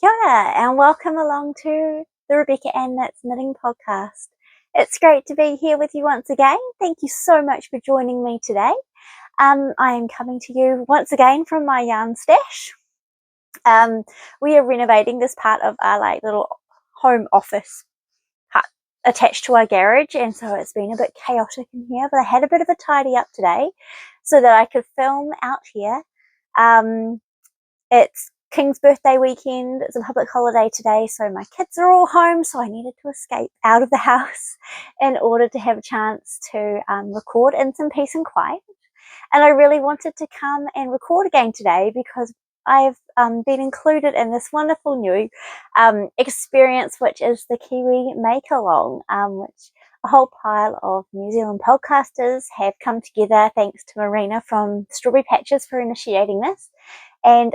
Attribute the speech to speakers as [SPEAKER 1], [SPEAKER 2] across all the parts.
[SPEAKER 1] Kia ora, and welcome along to the Rebecca Ann Knits Knitting Podcast. It's great to be here with you once again. Thank you so much for joining me today. I am coming to you once again from my yarn stash. We are renovating this part of our little home office hut attached to our garage, and so it's been a bit chaotic in here, but I had a bit of a tidy up today so that I could film out here. It's King's birthday weekend. It's a public holiday today, so my kids are all home, so I needed to escape out of the house in order to have a chance to record in some peace and quiet. And I really wanted to come and record again today because I've been included in this wonderful new experience, which is the Kiwi Make-along, which a whole pile of New Zealand podcasters have come together, thanks to Marina from Strawberry Patches for initiating this. And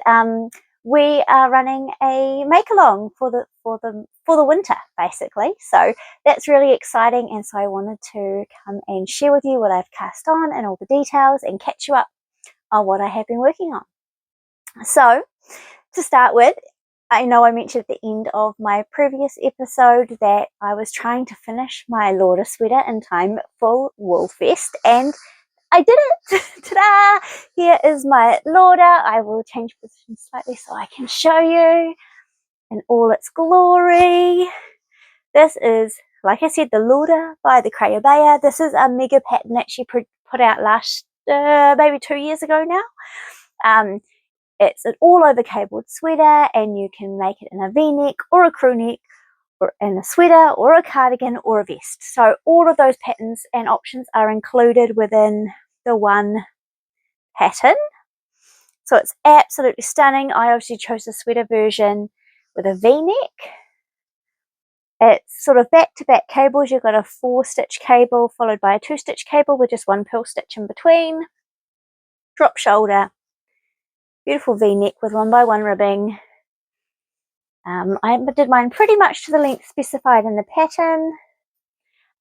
[SPEAKER 1] we are running a make-along for the winter, basically. So that's really exciting, and so I wanted to come and share with you what I've cast on and all the details and catch you up on what I have been working on. So to start with, I know I mentioned at the end of my previous episode that I was trying to finish my Lauder sweater in time for Wool Fest, and I did it! Ta-da! Here is my Lauder. I will change position slightly so I can show you in all its glory. This is, like I said, the Lauder by the Crayobeia. This is a mega pattern that she put out last, maybe 2 years ago now. It's an all-over cabled sweater, and you can make it in a V-neck or a crew neck, or in a sweater or a cardigan or a vest. So all of those patterns and options are included within the one pattern. So it's absolutely stunning. I obviously chose the sweater version with a V-neck. It's sort of back-to-back cables. You've got a 4-stitch cable followed by a 2-stitch cable with just one purl stitch in between. Drop shoulder. Beautiful V-neck with 1x1 ribbing. I did mine pretty much to the length specified in the pattern.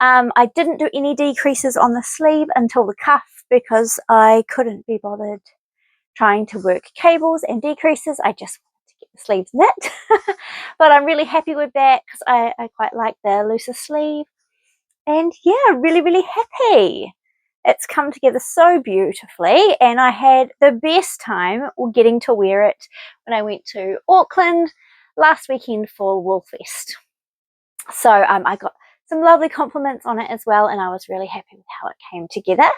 [SPEAKER 1] I didn't do any decreases on the sleeve until the cuff because I couldn't be bothered trying to work cables and decreases. I just wanted to get the sleeves knit. But I'm really happy with that because I quite like the looser sleeve. And yeah, really happy. It's come together so beautifully, and I had the best time getting to wear it when I went to Auckland last weekend for Wool Fest. So I got some lovely compliments on it as well, and I was really happy with how it came together.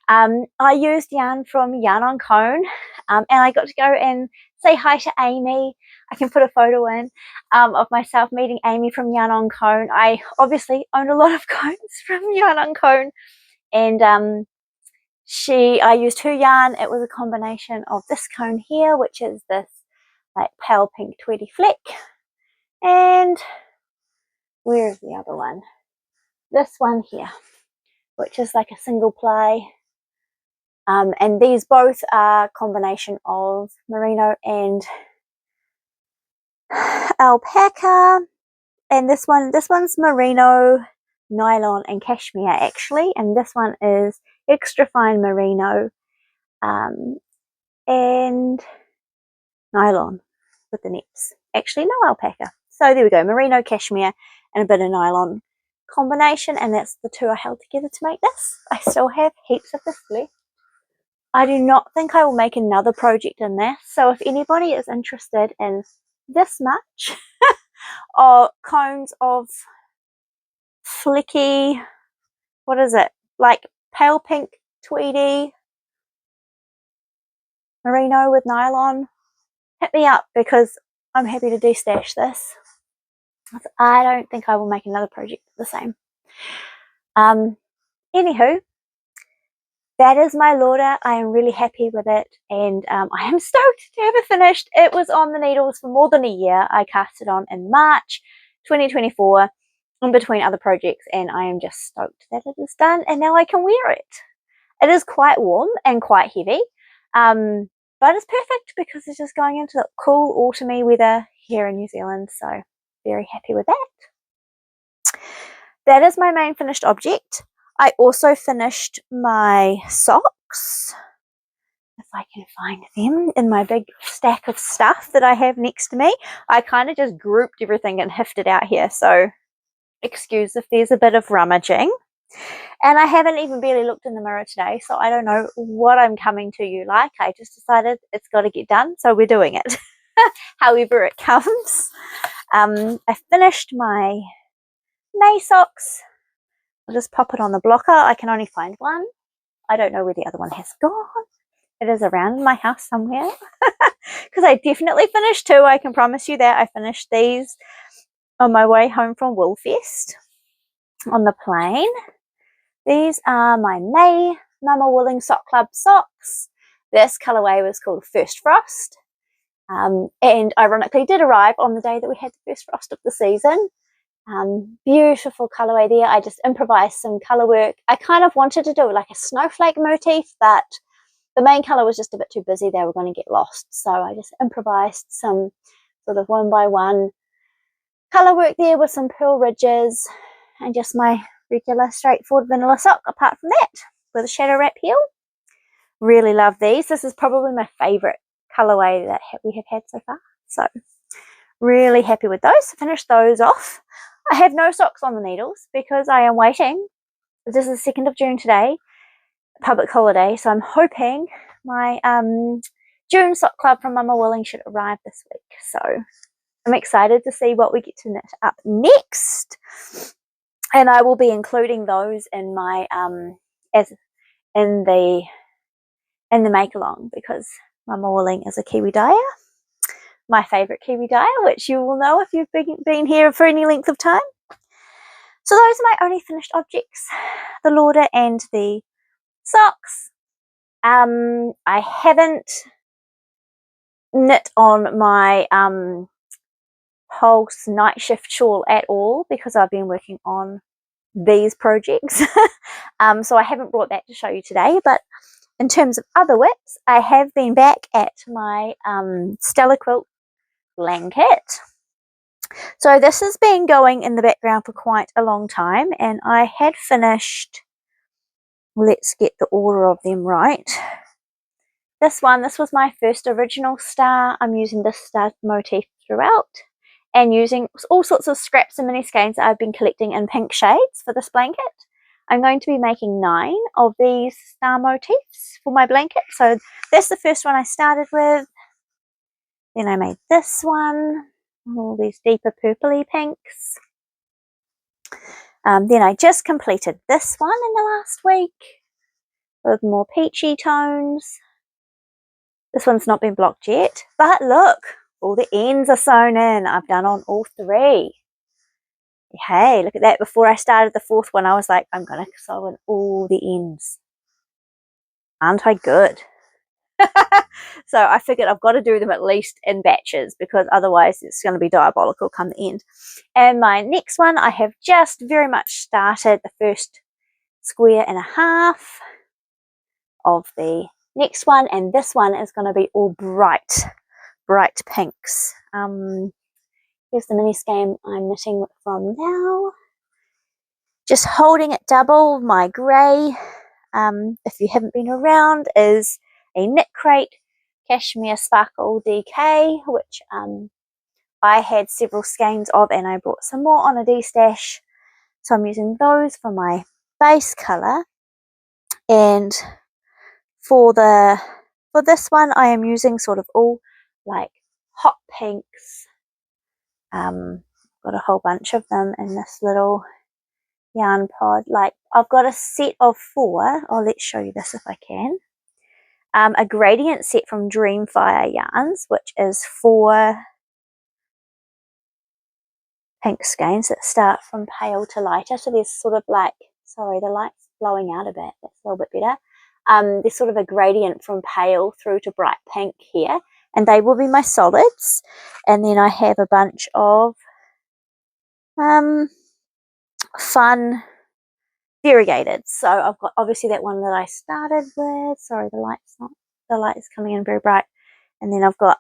[SPEAKER 1] I used yarn from Yarn on Cone, and I got to go and say hi to Amy. I can put a photo in of myself meeting Amy from Yarn on Cone. I obviously own a lot of cones from Yarn on Cone, and I used her yarn. It was a combination of this cone here, which is this like pale pink tweedy fleck, and where's the other one? This one here, which is like a single ply. And these both are a combination of merino and alpaca. And this one's merino, nylon and cashmere actually, and this one is extra fine merino and nylon with the nets. Actually no alpaca. So there we go, merino, cashmere and a bit of nylon combination, and that's the two I held together to make this. I still have heaps of this left. I do not think I will make another project in this, so if anybody is interested in this much of cones of flicky, what is it, like pale pink tweedy merino with nylon, hit me up because I'm happy to destash this. I don't think I will make another project the same. Anywho, that is my Lauder. I am really happy with it, and I am stoked to have it finished. It was on the needles for more than a year. I cast it on in March 2024 in between other projects, and I am just stoked that it is done, and now I can wear it. It is quite warm and quite heavy, but it's perfect because it's just going into the cool autumny weather here in New Zealand, so very happy with that. That is my main finished object. I also finished my socks. if I can find them in my big stack of stuff that I have next to me. I kind of just grouped everything and hifted out here, so excuse if there's a bit of rummaging. And I haven't even barely looked in the mirror today, so I don't know what I'm coming to you like. I just decided it's got to get done, so we're doing it. However it comes. I finished my May socks. I'll just pop it on the blocker. I can only find one. I don't know where the other one has gone. It is around my house somewhere. Because I definitely finished two. I can promise you that. I finished these on my way home from Woolfest on the plane. These are my May Mama Wooling Sock Club socks. This colourway was called First Frost. And ironically did arrive on the day that we had the first frost of the season. Beautiful colourway there. I just improvised some colour work. I kind of wanted to do like a snowflake motif, but the main colour was just a bit too busy. They were going to get lost. So I just improvised some sort of 1x1 colour work there with some pearl ridges and just my regular straightforward vanilla sock apart from that with a shadow wrap heel. Really love these. This is probably my favourite colourway that we have had so far. So really happy with those. Finished those off. I have no socks on the needles because I am waiting. This is the 2nd of June today, public holiday, so I'm hoping my June sock club from Mama Willing should arrive this week. So I'm excited to see what we get to knit up next, and I will be including those in my in the make along because Mama Willing is a Kiwi dyer, my favourite Kiwi dyer, which you will know if you've been here for any length of time. So those are my only finished objects, the Lauder and the socks. I haven't knit on my Pulse night shift shawl at all because I've been working on these projects. So I haven't brought that to show you today, but in terms of other whips, I have been back at my Stella Quilt blanket. So this has been going in the background for quite a long time, and I had finished, let's get the order of them right. This was my first original star. I'm using this star motif throughout and using all sorts of scraps and mini skeins that I've been collecting in pink shades for this blanket. I'm going to be making 9 of these star motifs for my blanket. So that's the first one I started with. Then I made this one, all these deeper purpley pinks. Then I just completed this one in the last week with more peachy tones. This one's not been blocked yet, but look, all the ends are sewn in. I've done on all 3. Hey, look at that. Before I started the 4th one, I was like, I'm going to sew in all the ends. Aren't I good? So I figured I've got to do them at least in batches because otherwise it's going to be diabolical come the end. And my next one, I have just very much started the first 1.5 squares of the next one, and this one is going to be all bright pinks. Here's the mini skein I'm knitting from now. Just holding it double, my grey, if you haven't been around, is a Knit Crate Cashmere Sparkle DK, which I had several skeins of and I brought some more on a D-stash. So I'm using those for my base colour, and for this one I am using sort of all like hot pinks. Got a whole bunch of them in this little yarn pod. Like I've got a set of 4. Oh, let's show you this if I can. A gradient set from Dreamfire Yarns, which is 4 pink skeins that start from pale to lighter. So there's sort of like, sorry, the light's blowing out a bit. That's a little bit better. There's sort of a gradient from pale through to bright pink here, and they will be my solids. And then I have a bunch of fun variegated. So I've got obviously that one that I started with. Sorry, the light is coming in very bright. And then I've got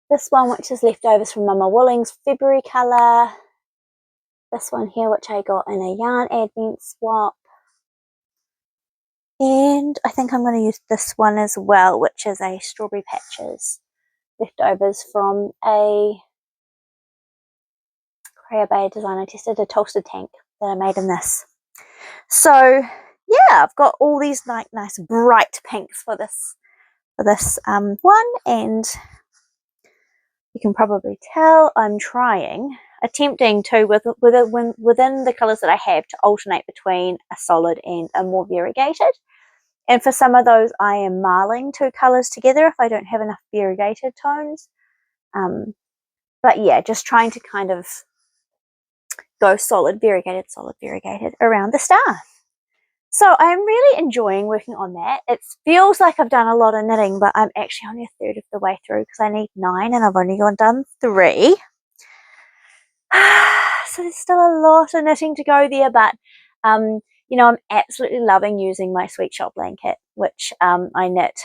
[SPEAKER 1] this one, which is leftovers from Mama Wooling's February colour. This one here, which I got in a yarn advent swap. And I think I'm going to use this one as well, which is a Strawberry Patches leftovers from a Create Bay design I tested, a toasted tank that I made in this. So yeah, I've got all these nice bright pinks for this one, and you can probably tell I'm attempting to within the colours that I have to alternate between a solid and a more variegated. And for some of those, I am marling two colours together if I don't have enough variegated tones. But yeah, just trying to kind of go solid, variegated around the star. So I'm really enjoying working on that. It feels like I've done a lot of knitting, but I'm actually only a third of the way through because I need 9 and I've only done 3. So there's still a lot of knitting to go there, but you know, I'm absolutely loving using my Sweet Shop blanket, which I knit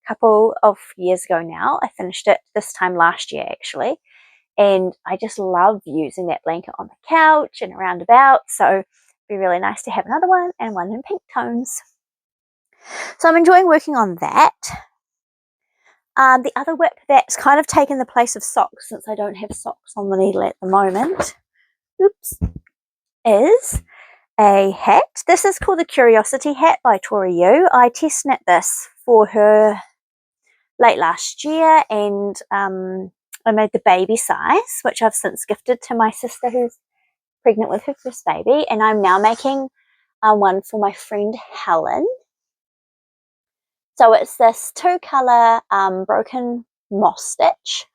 [SPEAKER 1] a couple of years ago now. I finished it this time last year actually, and I just love using that blanket on the couch and around about. So it'd be really nice to have another one, and one in pink tones. So I'm enjoying working on that. The other whip that's kind of taken the place of socks, since I don't have socks on the needle at the moment, is a hat. This is called the Curiosity hat by Tori Yu. I test knit this for her late last year, and I made the baby size, which I've since gifted to my sister who's pregnant with her first baby, and I'm now making one for my friend Helen. So it's this 2-colour broken moss stitch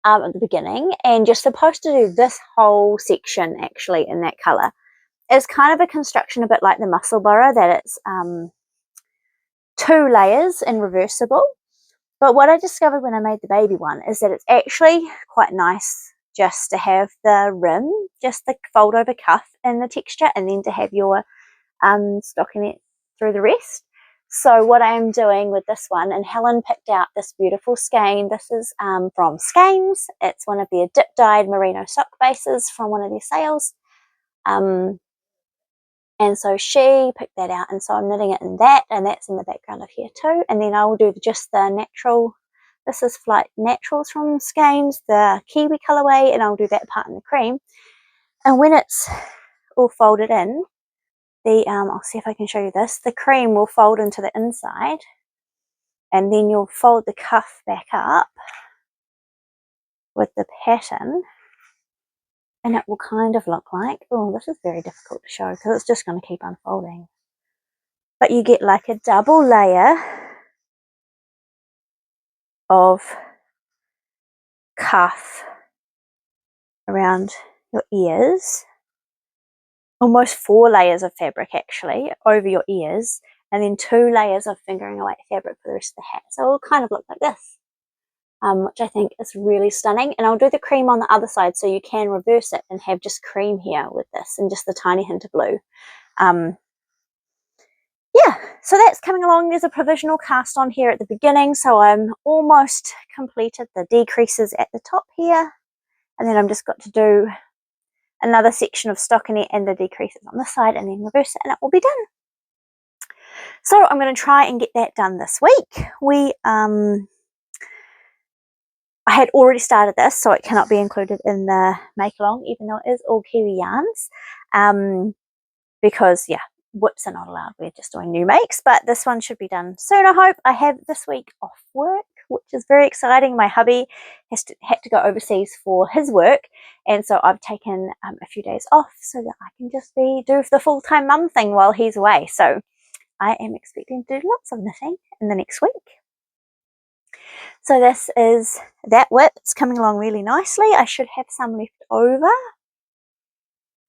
[SPEAKER 1] at the beginning, and you're supposed to do this whole section actually in that colour. It's kind of a construction a bit like the muscle burrow, that it's 2 layers and reversible. But what I discovered when I made the baby one is that it's actually quite nice just to have the rim, just the fold over cuff and the texture, and then to have your stockinette through the rest. So what I am doing with this one, and Helen picked out this beautiful skein. This is from Skeins. It's one of their dip dyed merino sock bases from one of their sales. And so she picked that out, and so I'm knitting it in that, and that's in the background of here too. And then I will do just the natural, this is Flight Naturals from Skeins, the Kiwi colorway, and I'll do that part in the cream. And when it's all folded in, I'll see if I can show you this, the cream will fold into the inside, and then you'll fold the cuff back up with the pattern, and it will kind of look like, oh, this is very difficult to show because it's just going to keep unfolding. But you get like a double layer of cuff around your ears, almost 4 layers of fabric actually over your ears, and then 2 layers of fingering away fabric for the rest of the hat. So it will kind of look like this, which I think is really stunning. And I'll do the cream on the other side so you can reverse it and have just cream here with this and just the tiny hint of blue. Yeah, so that's coming along. There's a provisional cast on here at the beginning, so I'm almost completed the decreases at the top here, and then I've just got to do another section of stockinette and the decreases on this side, and then reverse it, and it will be done. So I'm going to try and get that done this week. I had already started this, so it cannot be included in the make along, even though it is all Kiwi yarns, because yeah, whips are not allowed. We're just doing new makes, but this one should be done soon, I hope. I have this week off work, which is very exciting. My hubby had to go overseas for his work, and so I've taken a few days off so that I can just do the full-time mum thing while he's away. So I am expecting to do lots of knitting in the next week. So this is that whip. It's coming along really nicely. I should have some left over.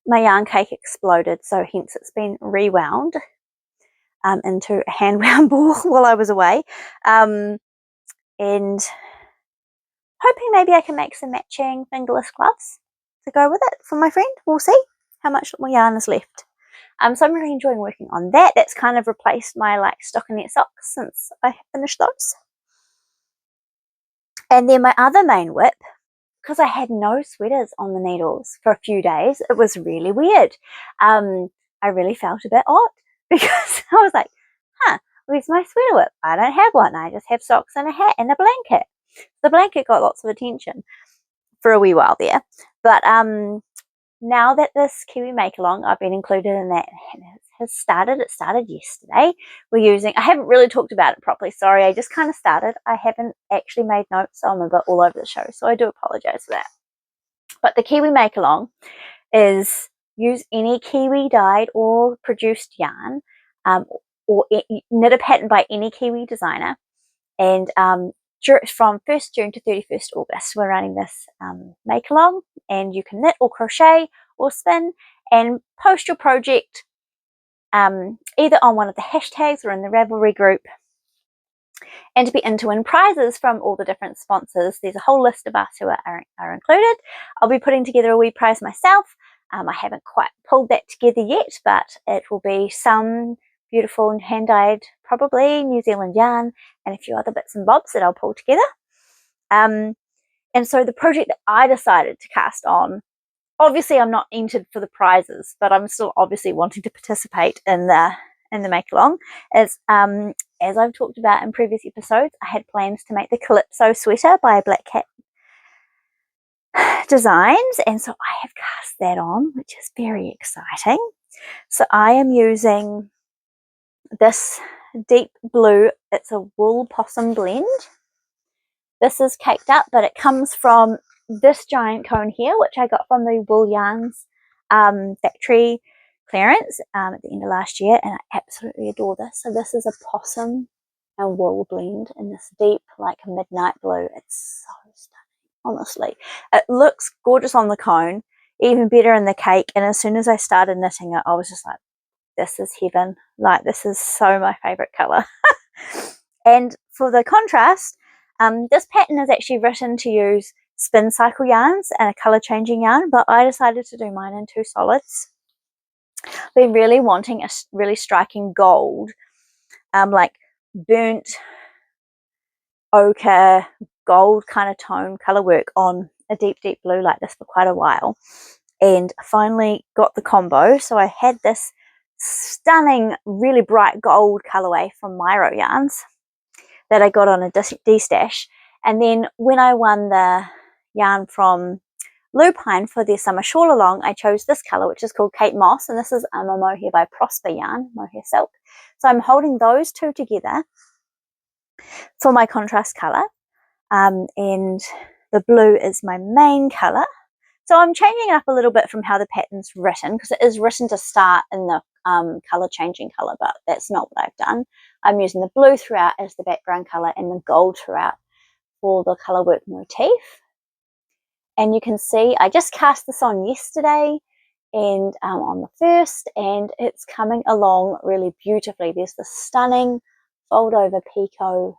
[SPEAKER 1] My yarn cake exploded, so hence it's been rewound into a hand wound ball while I was away, and hoping maybe I can make some matching fingerless gloves to go with it for my friend. We'll see how much more yarn is left. So I'm really enjoying working on that. That's kind of replaced my stockinette socks since I finished those. And then my other main whip, because I had no sweaters on the needles for a few days, it was really weird. I really felt a bit odd because I was like, where's my sweater whip? I don't have one. I just have socks and a hat and a blanket. The blanket got lots of attention for a wee while there. But now that this Kiwi Make Along, I've been included in that, and it started yesterday. I haven't really talked about it properly, sorry, I just kind of started. I haven't actually made notes, so I'm a bit all over the show, so I do apologize for that. But the Kiwi Make Along is use any Kiwi dyed or produced yarn, or knit a pattern by any Kiwi designer, and from 1st June to 31st August, we're running this make along, and you can knit or crochet or spin and post your project either on one of the hashtags or in the Ravelry group, and to be in to win prizes from all the different sponsors. There's a whole list of us who are included. I'll be putting together a wee prize myself. I haven't quite pulled that together yet, but it will be some beautiful hand-dyed, probably New Zealand yarn, and a few other bits and bobs that I'll pull together. And so the project that I decided to cast on, obviously I'm not entered for the prizes, but I'm still obviously wanting to participate in the make along, is as I've talked about in previous episodes, I had plans to make the Calypso sweater by Black Cat Designs, and so I have cast that on, which is very exciting. So I am using this deep blue, it's a wool possum blend. This is caked up, but it comes from this giant cone here, which I got from the Wool Yarns factory clearance at the end of last year, and I absolutely adore this. So this is a possum and wool blend in this deep, like midnight blue. It's so stunning, honestly. It looks gorgeous on the cone, even better in the cake, and as soon as I started knitting it, I was just like, this is heaven. Like, this is so my favorite color. And for the contrast, this pattern is actually written to use spin cycle yarns and a color changing yarn, but I decided to do mine in 2 solids. Been really wanting a really striking gold, like burnt ochre gold kind of tone color work on a deep blue like this for quite a while, and finally got the combo. So I had this stunning really bright gold colorway from Myro Yarns that I got on a D-stash, and then when I won the yarn from Lupine for their summer shawl along, I chose this color, which is called Kate Moss, and this is a mohair by Prosper yarn, mohair silk. So I'm holding those two together for my contrast color, and the blue is my main color. So I'm changing it up a little bit from how the pattern's written, because it is written to start in the color changing color, but that's not what I've done. I'm using the blue throughout as the background color and the gold throughout for the color work motif. And you can see I just cast this on yesterday and on the 1st, and it's coming along really beautifully. There's this stunning fold over picot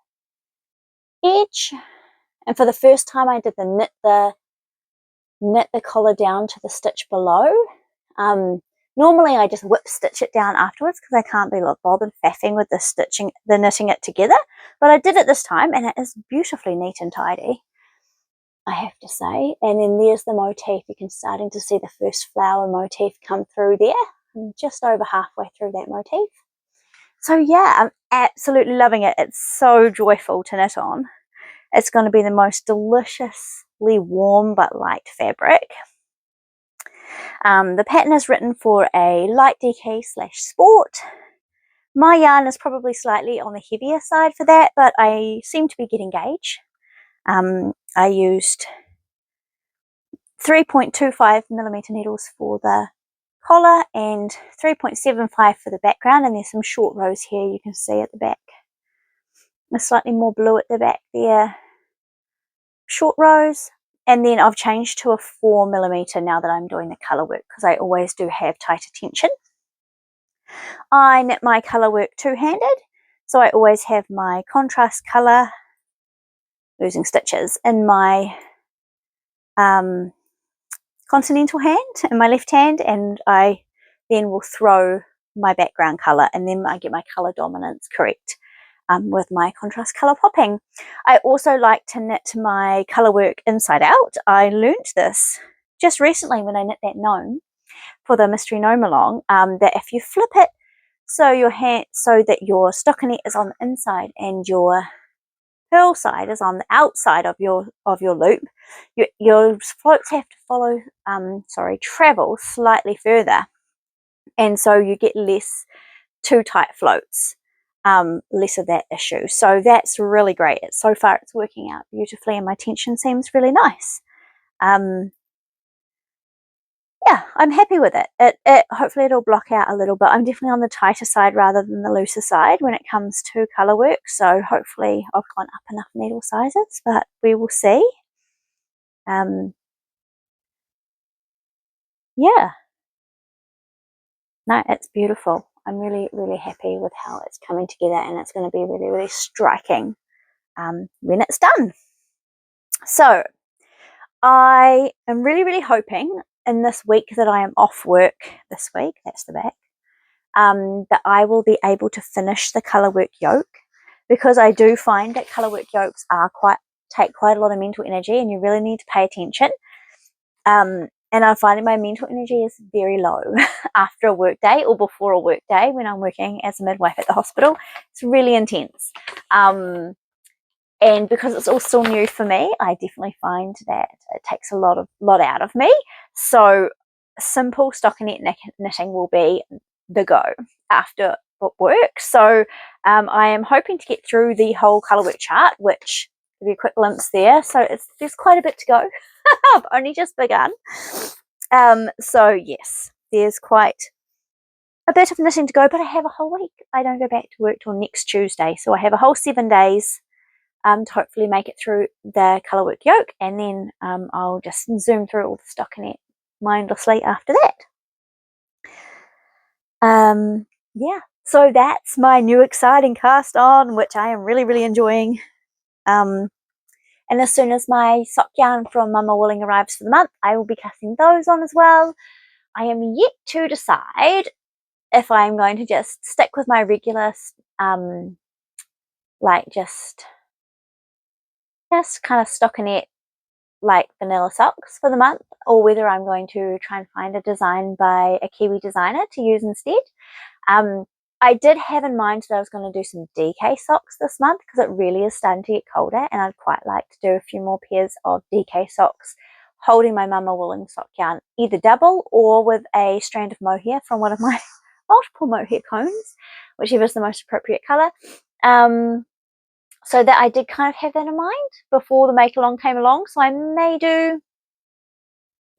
[SPEAKER 1] edge, and for the first time I did knit the collar down to the stitch below. Normally I just whip stitch it down afterwards because I can't be bothered faffing with the knitting it together, but I did it this time and it is beautifully neat and tidy, I have to say. And then there's the motif. You can starting to see the first flower motif come through there. I'm just over halfway through that motif. So yeah, I'm absolutely loving it. It's so joyful to knit on. It's going to be the most deliciously warm but light fabric. The pattern is written for a light DK / sport. My yarn is probably slightly on the heavier side for that, but I seem to be getting gauge. I used 3.25mm needles for the collar and 3.75 for the background, and there's some short rows here you can see at the back. There's slightly more blue at the back there, short rows, and then I've changed to a 4mm now that I'm doing the colour work, because I always do have tighter tension. I knit my colour work two-handed, so I always have my contrast colour, losing stitches, in my continental hand, in my left hand, and I then will throw my background colour, and then I get my colour dominance correct with my contrast colour popping. I also like to knit my colour work inside out. I learnt this just recently when I knit that gnome for the mystery gnome along, that if you flip it so so that your stockinette is on the inside and your purl side is on the outside of your loop. Your floats have to follow travel slightly further, and so you get less too tight floats, less of that issue. So that's really great. So far it's working out beautifully, and my tension seems really nice. Yeah, I'm happy with it. Hopefully it'll block out a little bit. I'm definitely on the tighter side rather than the looser side when it comes to colour work, so hopefully I've gone up enough needle sizes, but we will see. Yeah, no, it's beautiful. I'm really, really happy with how it's coming together, and it's going to be really, really striking when it's done. So I am really, really hoping in this week that I am off work this week, that's the back, that I will be able to finish the colourwork yoke, because I do find that colourwork yokes are take quite a lot of mental energy, and you really need to pay attention. And I'm finding my mental energy is very low after a work day or before a work day when I'm working as a midwife at the hospital. It's really intense. And because it's all still new for me, I definitely find that it takes a lot out of me. So simple stockinette knitting will be the go after work. So I am hoping to get through the whole colourwork chart, which give you a quick glimpse there. So there's quite a bit to go. I've only just begun. So yes, there's quite a bit of knitting to go, but I have a whole week. I don't go back to work till next Tuesday, so I have a whole 7 days to hopefully make it through the colourwork yoke, and then I'll just zoom through all the stockinette mindlessly after that. Yeah, so that's my new exciting cast on, which I am really, really enjoying. And as soon as my sock yarn from Mama Wooling arrives for the month, I will be casting those on as well. I am yet to decide if I'm going to just stick with my regular, like just kind of stockinette, like vanilla socks for the month, or whether I'm going to try and find a design by a Kiwi designer to use instead. I did have in mind that I was going to do some DK socks this month because it really is starting to get colder, and I'd quite like to do a few more pairs of DK socks holding my Mama Wooling sock yarn, either double or with a strand of mohair from one of my multiple mohair cones, whichever is the most appropriate colour. So that I did kind of have that in mind before the make along came along. So I may do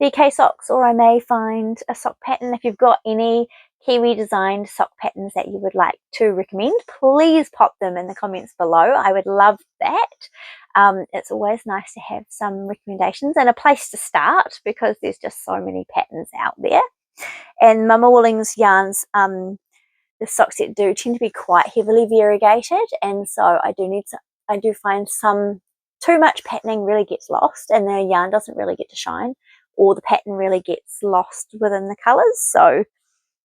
[SPEAKER 1] DK socks, or I may find a sock pattern. If you've got any Kiwi designed sock patterns that you would like to recommend, please pop them in the comments below. I would love that. It's always nice to have some recommendations and a place to start, because there's just so many patterns out there. And Mama Wooling's yarns, the sock set do tend to be quite heavily variegated, and so I do find some too much patterning really gets lost, and the yarn doesn't really get to shine, or the pattern really gets lost within the colours. So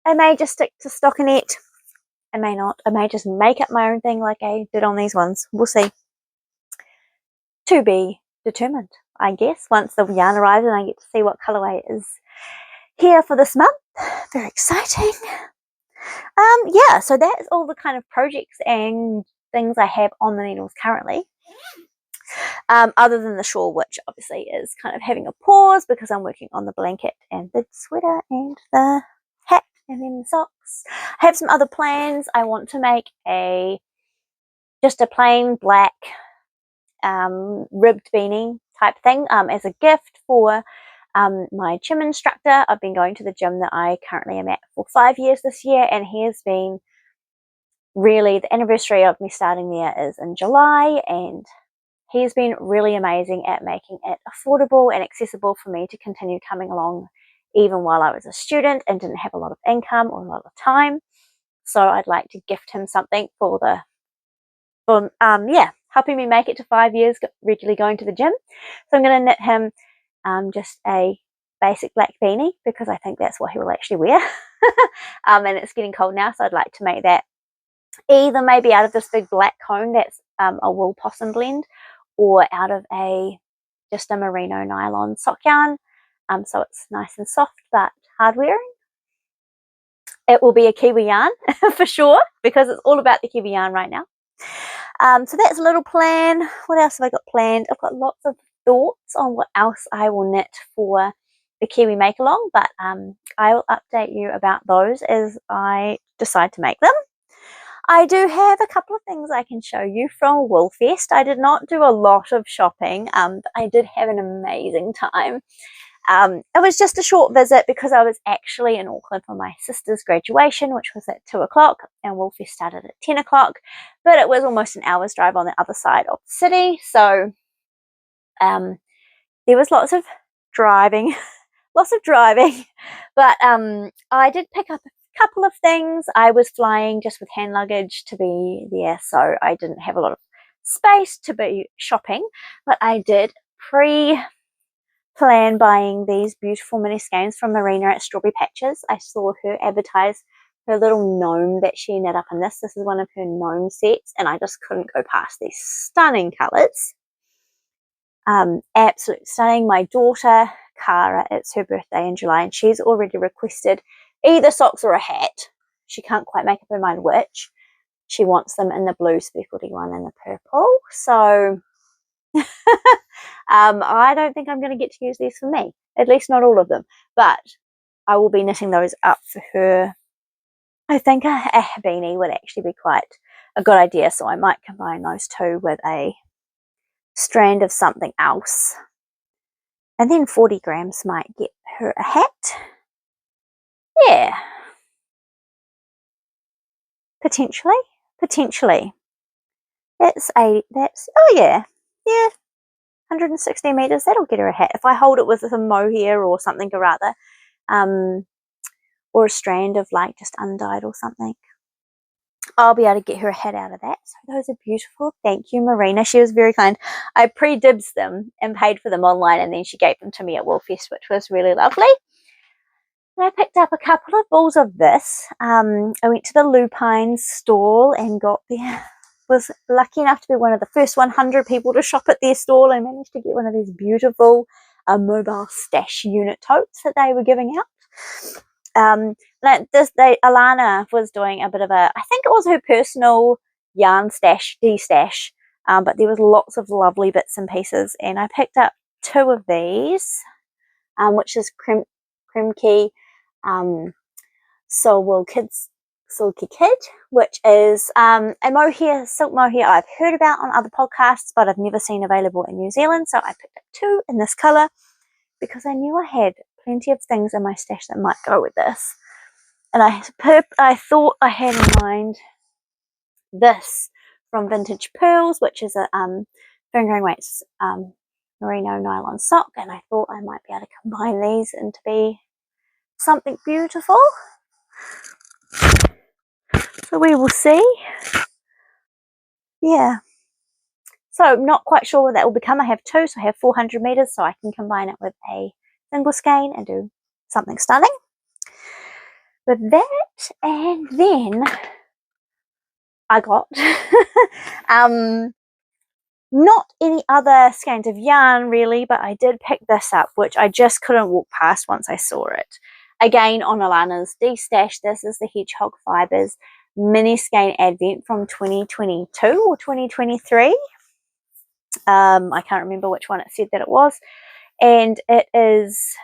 [SPEAKER 1] I may just stick to stockinette. I may not. I may just make up my own thing like I did on these ones. We'll see. To be determined, I guess, once the yarn arrives and I get to see what colourway is here for this month. Very exciting. Yeah, so that's all the kind of projects and things I have on the needles currently. Other than the shawl, which obviously is kind of having a pause because I'm working on the blanket and the sweater and the hat and then the socks. I have some other plans. I want to make just a plain black ribbed beanie type thing as a gift for my gym instructor. I've been going to the gym that I currently am at for 5 years this year, and he has been really, the anniversary of me starting there is in July, and he's been really amazing at making it affordable and accessible for me to continue coming along even while I was a student and didn't have a lot of income or a lot of time. So I'd like to gift him something for helping me make it to 5 years regularly going to the gym. So I'm going to knit him just a basic black beanie, because I think that's what he will actually wear. And it's getting cold now, so I'd like to make that either maybe out of this big black cone that's a wool possum blend, or out of just a merino nylon sock yarn, so it's nice and soft but hard wearing. it will be a Kiwi yarn for sure, because it's all about the Kiwi yarn right now. So that's a little plan. What else have I got planned? I've got lots of thoughts on what else I will knit for the Kiwi Make Along, but I will update you about those as I decide to make them. I do have a couple of things I can show you from Woolfest. I did not do a lot of shopping, but I did have an amazing time. It was just a short visit because I was actually in Auckland for my sister's graduation, which was at 2 o'clock, and Woolfest started at 10 o'clock, but it was almost an hour's drive on the other side of the city, so there was lots of driving, but I did pick up a couple of things. I was flying just with hand luggage to be there, so I didn't have a lot of space to be shopping, but I did plan buying these beautiful mini skeins from Marina at Strawberry Patches. I saw her advertise her little gnome that she knit up in this. This is one of her gnome sets, and I just couldn't go past these stunning colours. Absolutely stunning. My daughter, Cara, it's her birthday in July, and she's already requested either socks or a hat. She can't quite make up her mind which. She wants them in the blue speckledy one and the purple. So I don't think I'm going to get to use these for me, at least not all of them, but I will be knitting those up for her. I think a beanie would actually be quite a good idea, so I might combine those two with a strand of something else, and then 40 grams might get her a hat. Yeah, potentially. That's oh yeah 160 meters. That'll get her a hat if I hold it with a mohair or something or other, or a strand of like just undyed or something. I'll be able to get her a hat out of that. So those are beautiful. Thank you, Marina. She was very kind. I pre-dibs them and paid for them online, and then she gave them to me at Woolfest, which was really lovely. And I picked up a couple of balls of this. I went to the Lupine stall and was lucky enough to be one of the first 100 people to shop at their stall, and managed to get one of these beautiful mobile stash unit totes that they were giving out. Alana was doing a bit of I think it was her personal yarn stash, de-stash, but there was lots of lovely bits and pieces, and I picked up two of these, which is Kremke Silky Kid, which is a silk mohair I've heard about on other podcasts, but I've never seen available in New Zealand, so I picked up two in this colour because I knew I had plenty of things in my stash that might go with this. And I thought I had in mind this from Vintage Pearls, which is a fingering weights merino nylon sock, and I thought I might be able to combine these into be something beautiful. So we will see. Yeah. So I'm not quite sure what that will become. I have two, so I have 400 meters, so I can combine it with a single skein and do something stunning with that. And then I got not any other skeins of yarn really, but I did pick this up, which I just couldn't walk past once I saw it. Again, on Alana's de-stash. This is the Hedgehog Fibers mini skein advent from 2022 or 2023. I can't remember which one it said that it was, and it is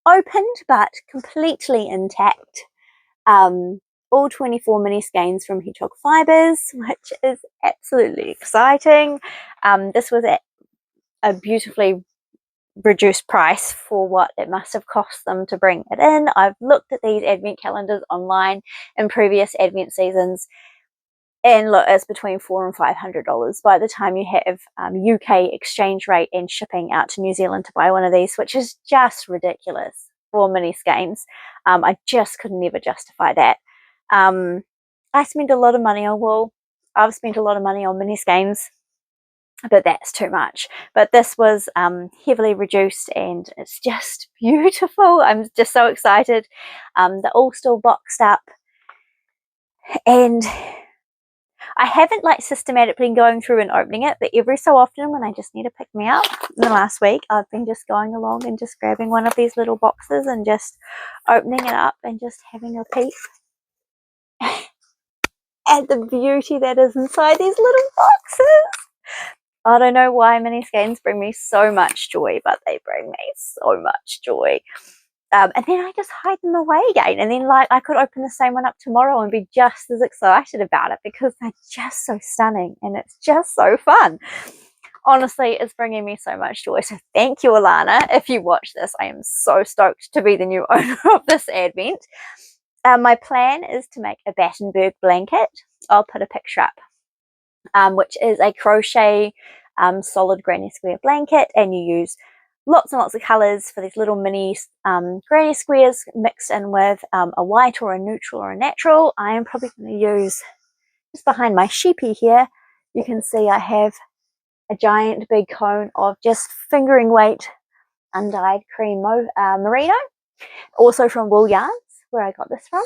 [SPEAKER 1] opened but completely intact. All 24 mini skeins from Hedgehog Fibers, which is absolutely exciting. This was at a beautifully reduced price for what it must have cost them to bring it in. I've looked at these advent calendars online in previous advent seasons, and look, it's between $400 and $500 by the time you have UK exchange rate and shipping out to New Zealand to buy one of these, which is just ridiculous for mini skeins. I just could never justify that. I spend a lot of money on wool. I've spent a lot of money on mini skeins, but that's too much. But this was heavily reduced, and it's just beautiful. I'm just so excited. They're all still boxed up, and I haven't like systematically been going through and opening it, but every so often when I just need to pick me up, in the last week I've been just going along and just grabbing one of these little boxes and just opening it up and just having a peek at the beauty that is inside these little boxes. I don't know why mini skeins bring me so much joy, but they bring me so much joy. And then I just hide them away again, and then like I could open the same one up tomorrow and be just as excited about it because they're just so stunning and it's just so fun. Honestly, it's bringing me so much joy. So thank you, Alana. If you watch this, I am so stoked to be the new owner of this advent. My plan is to make a Battenberg blanket. I'll put a picture up, which is a crochet solid granny square blanket, and you use lots and lots of colors for these little mini granny squares mixed in with a white or a neutral or a natural. I am probably going to use, just behind my sheepy here, you can see I have a giant big cone of just fingering weight undyed cream merino, also from Wool Yarns, where I got this from.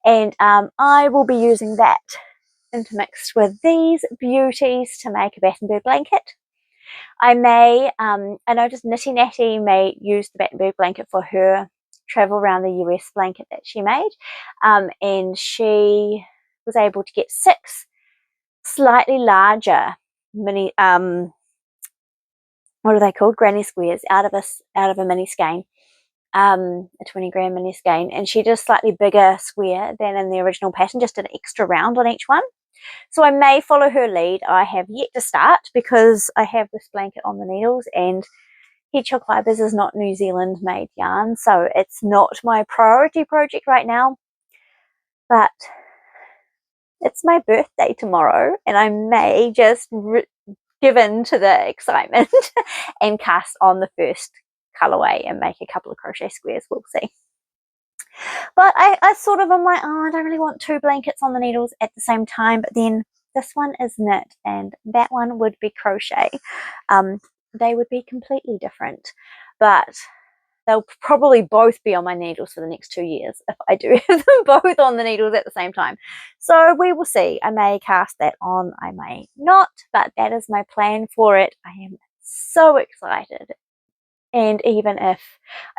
[SPEAKER 1] And I will be using that intermixed with these beauties to make a Battenberg blanket. I may, I noticed Nitty Natty may use the Battenberg blanket for her travel around the US blanket that she made, and she was able to get 6 slightly larger mini, what are they called, granny squares out of a mini skein, a 20-gram mini skein, and she did a slightly bigger square than in the original pattern, just an extra round on each one. So I may follow her lead. I have yet to start because I have this blanket on the needles, and Hedgehog Fibres is not New Zealand made yarn, so it's not my priority project right now. But it's my birthday tomorrow, and I may just give in to the excitement and cast on the first colorway and make a couple of crochet squares. We'll see. But I sort of am like, oh, I don't really want 2 blankets on the needles at the same time. But then this one is knit and that one would be crochet. They would be completely different, but they'll probably both be on my needles for the next 2 years if I do have them both on the needles at the same time. So we will see. I may cast that on, I may not, but that is my plan for it. I am so excited. And even if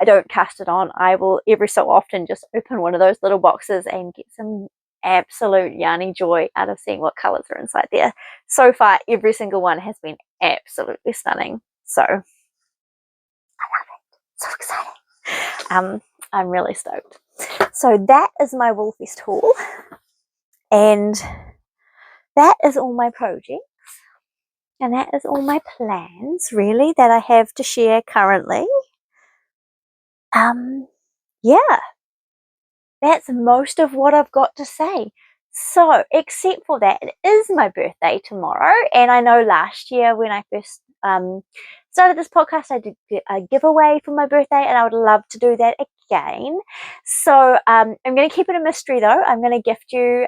[SPEAKER 1] I don't cast it on, I will every so often just open one of those little boxes and get some absolute yarny joy out of seeing what colors are inside there. So far, every single one has been absolutely stunning. So I love it. So exciting. I'm really stoked. So that is my Woolfest haul, and that is all my projects, and that is all my plans really that I have to share currently. Yeah, that's most of what I've got to say. So, except for that, it is my birthday tomorrow, and I know last year when I first started this podcast, I did a giveaway for my birthday, and I would love to do that again. So, I'm going to keep it a mystery though. I'm going to gift you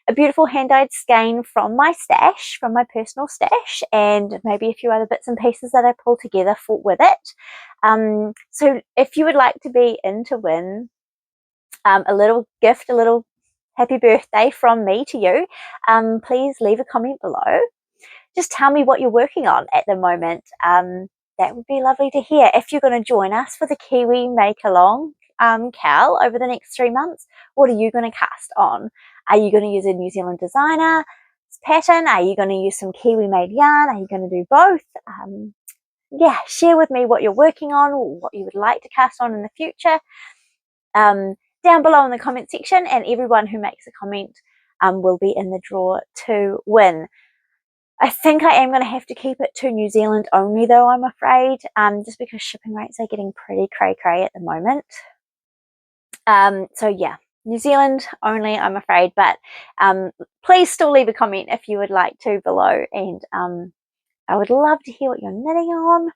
[SPEAKER 1] a beautiful hand-dyed skein from my stash, from my personal stash, and maybe a few other bits and pieces that I pull together with it. So if you would like to be in to win a little gift, a little happy birthday from me to you, please leave a comment below. Just tell me what you're working on at the moment. That would be lovely to hear. If you're going to join us for the Kiwi Make-along Cal over the next 3 months, what are you going to cast on? Are you going to use a New Zealand designer pattern? Are you going to use some Kiwi made yarn? Are you going to do both? Yeah, share with me what you're working on, or what you would like to cast on in the future, down below in the comment section, and everyone who makes a comment will be in the draw to win. I think I am going to have to keep it to New Zealand only though, I'm afraid, just because shipping rates are getting pretty cray-cray at the moment. So yeah, New Zealand only, I'm afraid, but please still leave a comment if you would like to below, and I would love to hear what you're knitting on.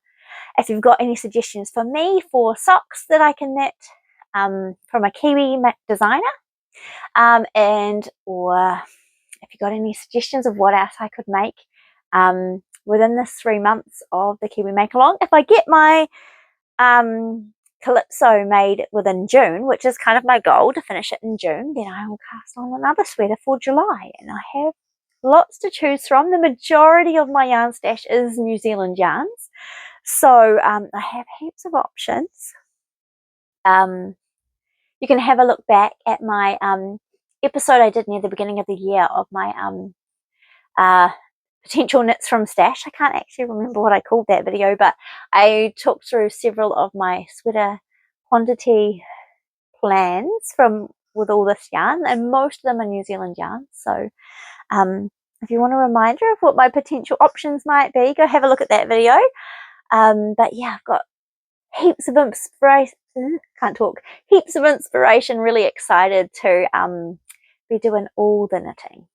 [SPEAKER 1] If you've got any suggestions for me for socks that I can knit from a Kiwi designer, and or if you've got any suggestions of what else I could make within this 3 months of the Kiwi Make-along. If I get my Calypso made within June, which is kind of my goal to finish it in June, then I will cast on another sweater for July, and I have lots to choose from. The majority of my yarn stash is New Zealand yarns, so I have heaps of options. You can have a look back at my episode I did near the beginning of the year of my potential knits from stash. I can't actually remember what I called that video, but I talked through several of my sweater quantity plans with all this yarn, and most of them are New Zealand yarns. So if you want a reminder of what my potential options might be, go have a look at that video. But yeah, I've got heaps of inspiration. Heaps of inspiration. Really excited to be doing all the knitting.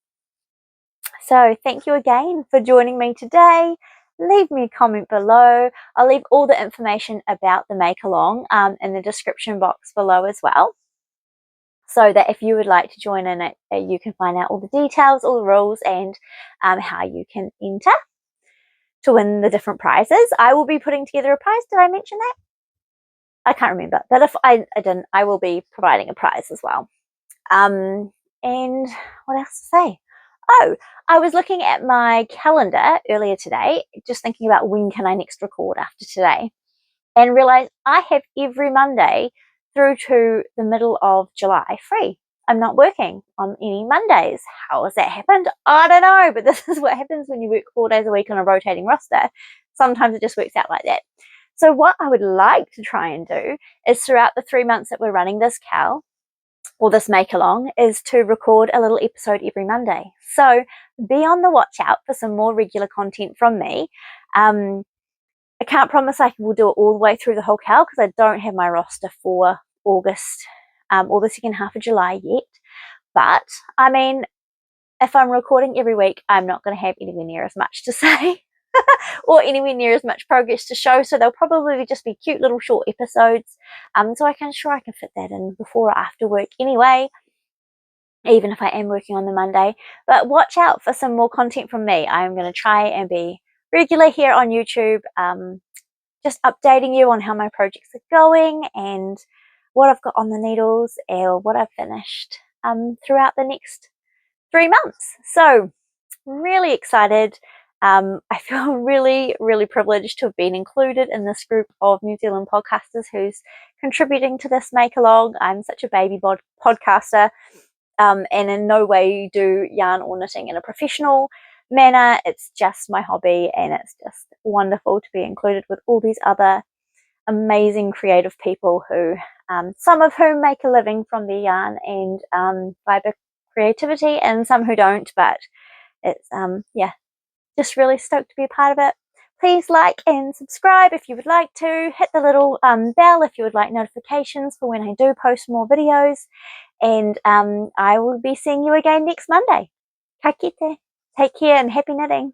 [SPEAKER 1] So thank you again for joining me today. Leave me a comment below. I'll leave all the information about the make along in the description box below as well, so that if you would like to join in it, you can find out all the details, all the rules, and how you can enter to win the different prizes. I will be putting together a prize. Did I mention that? I can't remember, but if I didn't, I will be providing a prize as well. And what else to say? Oh, I was looking at my calendar earlier today, just thinking about when can I next record after today, and realized I have every Monday through to the middle of July free. I'm not working on any Mondays. How has that happened? I don't know, but this is what happens when you work 4 days a week on a rotating roster. Sometimes it just works out like that. So what I would like to try and do is, throughout the 3 months that we're running this cal, or this make along, is to record a little episode every Monday. So be on the watch out for some more regular content from me. I can't promise I will do it all the way through the whole cal, because I don't have my roster for August or the second half of July yet. But I mean, if I'm recording every week, I'm not going to have anywhere near as much to say or anywhere near as much progress to show. So they'll probably just be cute little short episodes. So I can fit that in before or after work anyway, even if I am working on the Monday. But watch out for some more content from me. I am going to try and be regular here on YouTube, just updating you on how my projects are going and what I've got on the needles or what I've finished throughout the next 3 months. So really excited. I feel really, really privileged to have been included in this group of New Zealand podcasters who's contributing to this make along. I'm such a baby podcaster, and in no way do yarn or knitting in a professional manner. It's just my hobby, and it's just wonderful to be included with all these other amazing creative people who, some of whom make a living from their yarn and fibre creativity, and some who don't, but it's yeah, just really stoked to be a part of it. Please like and subscribe if you would like to. Hit the little bell if you would like notifications for when I do post more videos. And I will be seeing you again next Monday. Ka kite. Take care and happy knitting.